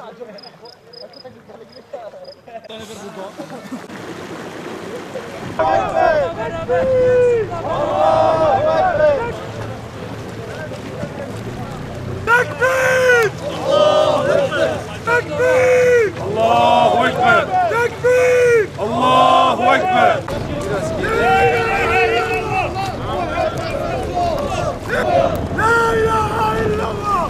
Tekbir! Tekbir! Allahu Ekber! Tekbir! Allahu Ekber! La ilahe illallah!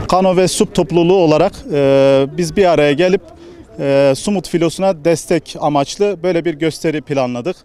Kano ve SUP topluluğu olarak biz bir araya gelip Sumut filosuna destek amaçlı böyle bir gösteri planladık.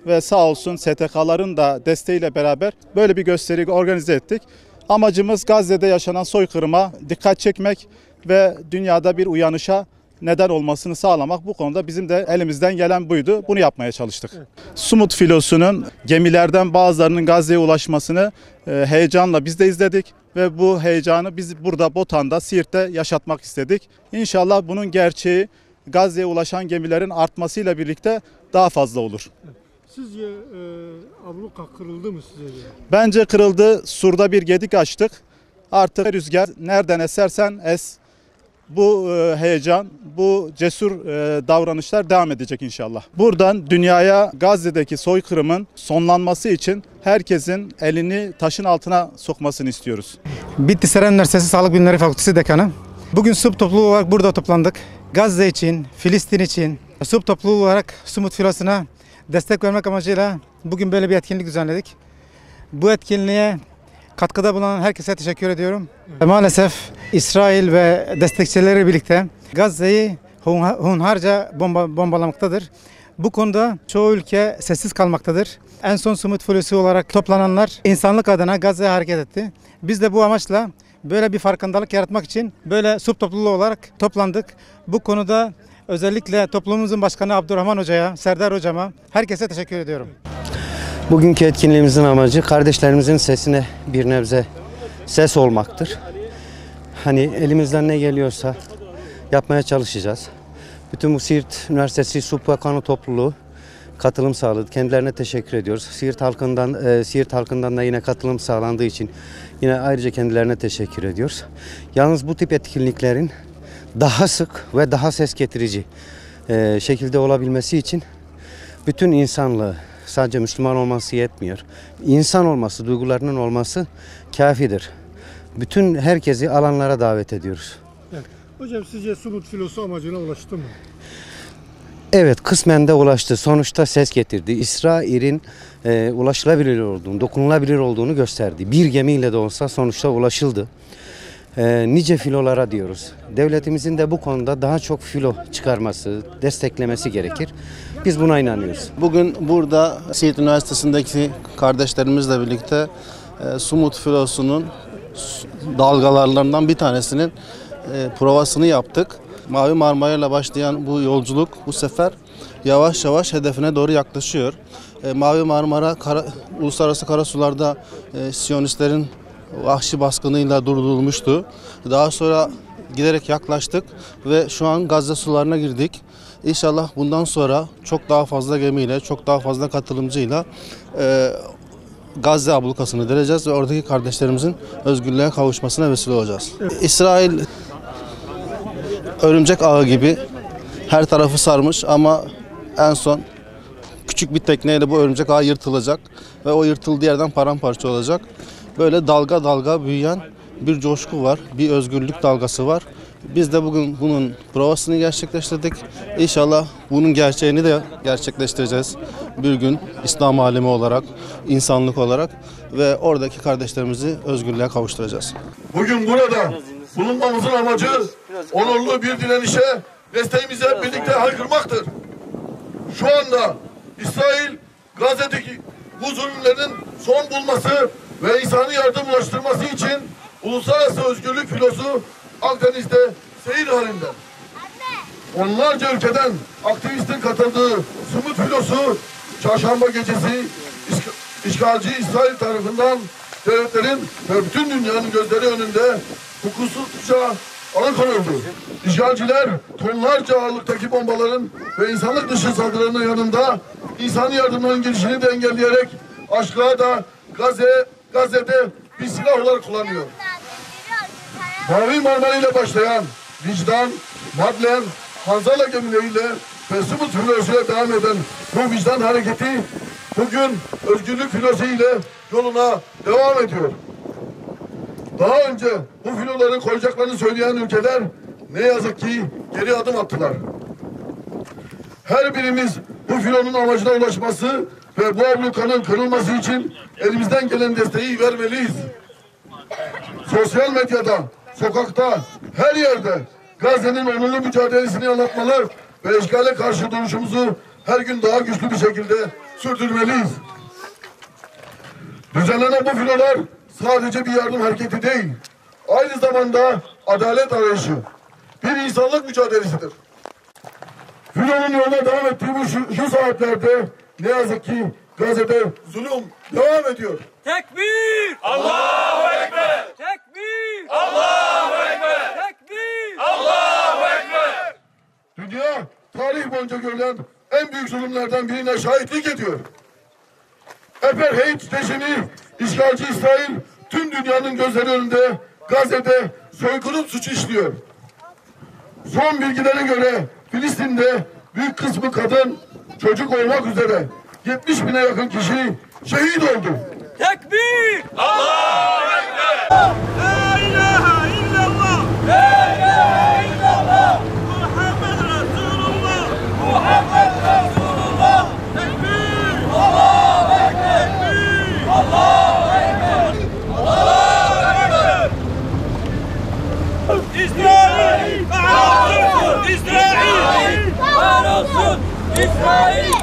Ve sağ olsun STK'ların da desteğiyle beraber böyle bir gösteri organize ettik. Amacımız Gazze'de yaşanan soykırıma dikkat çekmek ve dünyada bir uyanışa neden olmasını sağlamak. Bu konuda bizim de elimizden gelen buydu. Bunu yapmaya çalıştık. Evet. Sumut filosunun gemilerden bazılarının Gazze'ye ulaşmasını heyecanla biz de izledik. Ve bu heyecanı biz burada Botan'da, Siirt'te yaşatmak istedik. İnşallah bunun gerçeği Gazze'ye ulaşan gemilerin artmasıyla birlikte daha fazla olur. Sizce abluka kırıldı mı size göre? Bence kırıldı. Sur'da bir gedik açtık. Artık rüzgar nereden esersen es. Bu heyecan, bu cesur davranışlar devam edecek inşallah. Buradan dünyaya Gazze'deki soykırımın sonlanması için herkesin elini taşın altına sokmasını istiyoruz. Bitlis Eren Üniversitesi Sağlık Bilimleri Fakültesi Dekanı. Bugün SUP topluluğu olarak burada toplandık. Gazze için, Filistin için SUP topluluğu olarak Sumut filosuna destek vermek amacıyla bugün böyle bir etkinlik düzenledik. Bu etkinliğe katkıda bulunan herkese teşekkür ediyorum. Maalesef İsrail ve destekçileri birlikte Gazze'yi hunharca bombalamaktadır. Bu konuda çoğu ülke sessiz kalmaktadır. En son Sumut filosu olarak toplananlar insanlık adına Gazze'ye hareket etti. Biz de bu amaçla böyle bir farkındalık yaratmak için böyle SUP topluluğu olarak toplandık. Bu konuda özellikle toplumumuzun başkanı Abdurrahman Hoca'ya, Serdar Hocama, herkese teşekkür ediyorum. Bugünkü etkinliğimizin amacı kardeşlerimizin sesine bir nebze ses olmaktır. Hani elimizden ne geliyorsa yapmaya çalışacağız. Bütün bu Siirt Üniversitesi SUP ve Kano topluluğu katılım sağladı. Kendilerine teşekkür ediyoruz. Siirt halkından da yine katılım sağlandığı için yine ayrıca kendilerine teşekkür ediyoruz. Yalnız bu tip etkinliklerin daha sık ve daha ses getirici şekilde olabilmesi için bütün insanlığı, sadece Müslüman olması yetmiyor. İnsan olması, duygularının olması kafidir. Bütün herkesi alanlara davet ediyoruz. Evet. Hocam sizce Sumut filosu amacına ulaştı mı? Evet, kısmen de ulaştı. Sonuçta ses getirdi. İsrail'in ulaşılabilir olduğunu, dokunulabilir olduğunu gösterdi. Bir gemiyle de olsa sonuçta ulaşıldı. Nice filolara diyoruz. Devletimizin de bu konuda daha çok filo çıkarması, desteklemesi gerekir. Biz buna inanıyoruz. Bugün burada Siirt Üniversitesi'ndeki kardeşlerimizle birlikte Sumut filosunun dalgalarından bir tanesinin provasını yaptık. Mavi Marmara ile başlayan bu yolculuk bu sefer yavaş yavaş hedefine doğru yaklaşıyor. Mavi Marmara uluslararası karasularda Siyonistlerin vahşi baskınıyla durdurulmuştu. Daha sonra giderek yaklaştık ve şu an Gazze sularına girdik. İnşallah bundan sonra çok daha fazla gemiyle, çok daha fazla katılımcıyla Gazze ablukasını deleceğiz ve oradaki kardeşlerimizin özgürlüğe kavuşmasına vesile olacağız. Evet. İsrail örümcek ağı gibi her tarafı sarmış ama en son küçük bir tekneyle bu örümcek ağı yırtılacak ve o yırtıldığı yerden paramparça olacak. Böyle dalga dalga büyüyen bir coşku var, bir özgürlük dalgası var. Biz de bugün bunun provasını gerçekleştirdik. İnşallah bunun gerçeğini de gerçekleştireceğiz bir gün İslam alemi olarak, insanlık olarak ve oradaki kardeşlerimizi özgürlüğe kavuşturacağız. Bugün burada bulunmamızın amacı onurlu bir direnişe desteğimizi hep birlikte haykırmaktır. Şu anda İsrail Gazze'deki bu zulümlerin son bulması ve insani yardım ulaştırması için uluslararası özgürlük filosu Akdeniz'de seyir halinde. Onlarca ülkeden aktivistin katıldığı Sumut filosu çarşamba gecesi işgalci İsrail tarafından devletlerin ve bütün dünyanın gözleri önünde hukuksuzca alıkonuldu. İşgalciler tonlarca ağırlıktaki bombaların ve insanlık dışı saldırılarının yanında insani yardımların gelişini de engelleyerek aşkına da Gazze'de bir silah olarak kullanıyor. Mavi Marmara ile başlayan Vicdan, Madlen, Hanzala gemileriyle ve Sumut filosuyla devam eden bu vicdan hareketi bugün özgürlük filosu ile yoluna devam ediyor. Daha önce bu filoları koyacaklarını söyleyen ülkeler ne yazık ki geri adım attılar. Her birimiz bu filonun amacına ulaşması ve bu ablukanın kırılması için elimizden gelen desteği vermeliyiz. Sosyal medyada, sokakta, her yerde Gazze'nin onurlu mücadelesini anlatmalı ve işgale karşı duruşumuzu her gün daha güçlü bir şekilde sürdürmeliyiz. Düzenlenen bu filolar sadece bir yardım hareketi değil, aynı zamanda adalet arayışı, bir insanlık mücadelesidir. Filonun yoluna devam ettiği şu saatlerde ne yazık ki Gazze'de zulüm devam ediyor. Tekbir! Allahu Ekber! Tekbir! Allahu Ekber! Tekbir! Allahu Ekber! Dünya tarih boyunca görülen en büyük zulümlerden birine şahitlik ediyor. Apartheid rejimi, işgalci İsrail tüm dünyanın gözleri önünde Gazze'de soykırım suçu işliyor. Son bilgilere göre Filistin'de büyük kısmı kadın, çocuk olmak üzere 70 bine yakın kişi şehit oldu. Tekbir! Allahu Ekber! La ilahe illallah! La ilahe illallah! Muhammed Resulullah! Muhammed Resulullah! Tekbir! Allahu Ekber! Tekbir! Allahu Ekber! Allahu Ekber! İsrail! Kahrolsun! İsrail! Kahrolsun! İsrail!